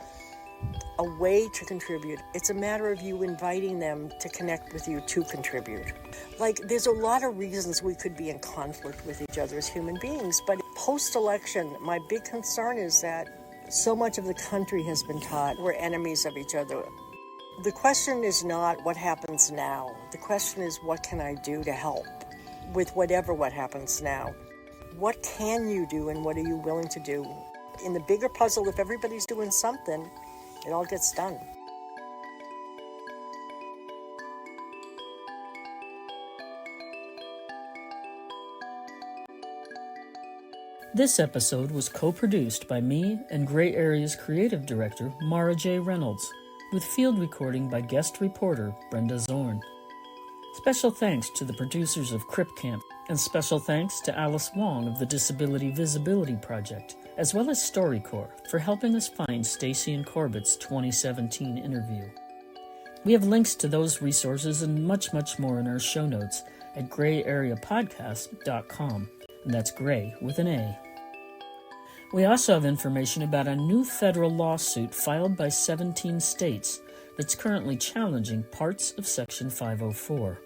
a way to contribute. It's a matter of you inviting them to connect with you to contribute. Like, there's a lot of reasons we could be in conflict with each other as human beings, but post-election, my big concern is that so much of the country has been taught we're enemies of each other. The question is not what happens now. The question is, what can I do to help with what happens now? What can you do, and what are you willing to do? In the bigger puzzle, if everybody's doing something, it all gets done. This episode was co-produced by me and Gray Area's creative director, Mara J. Reynolds, with field recording by guest reporter Brenda Zorn. Special thanks to the producers of Crip Camp, and special thanks to Alice Wong of the Disability Visibility Project, as well as StoryCorps for helping us find Stacy and Corbett's 2017 interview. We have links to those resources and much, much more in our show notes at grayareapodcast.com, and that's Gray with an A. We also have information about a new federal lawsuit filed by 17 states that's currently challenging parts of Section 504.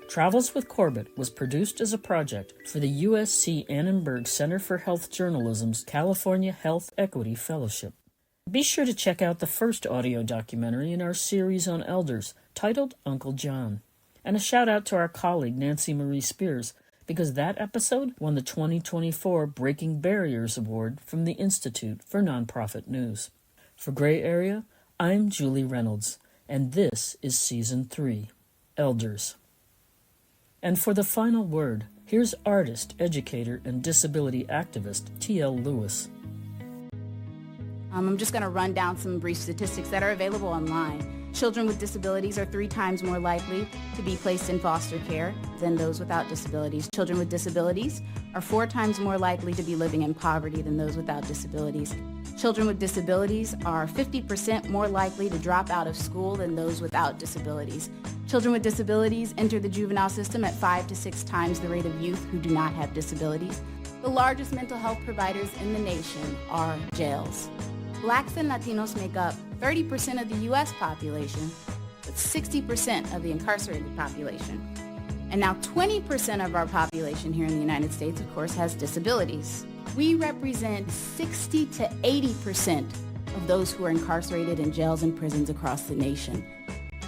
Travels with Corbett was produced as a project for the USC Annenberg Center for Health Journalism's California Health Equity Fellowship. Be sure to check out the first audio documentary in our series on elders, titled Uncle John. And a shout out to our colleague Nancy Marie Spears, because that episode won the 2024 Breaking Barriers Award from the Institute for Nonprofit News. For Gray Area, I'm Julie Reynolds, and this is Season 3, Elders. And for the final word, here's artist, educator, and disability activist T.L. Lewis. I'm just going to run down some brief statistics that are available online. Children with disabilities are 3 times more likely to be placed in foster care than those without disabilities. Children with disabilities are 4 times more likely to be living in poverty than those without disabilities. Children with disabilities are 50% more likely to drop out of school than those without disabilities. Children with disabilities enter the juvenile system at 5 to 6 times the rate of youth who do not have disabilities. The largest mental health providers in the nation are jails. Blacks and Latinos make up 30% of the U.S. population, but 60% of the incarcerated population. And now 20% of our population here in the United States, of course, has disabilities. We represent 60 to 80% of those who are incarcerated in jails and prisons across the nation.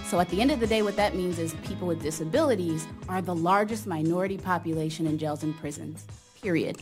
So at the end of the day, what that means is people with disabilities are the largest minority population in jails and prisons, period.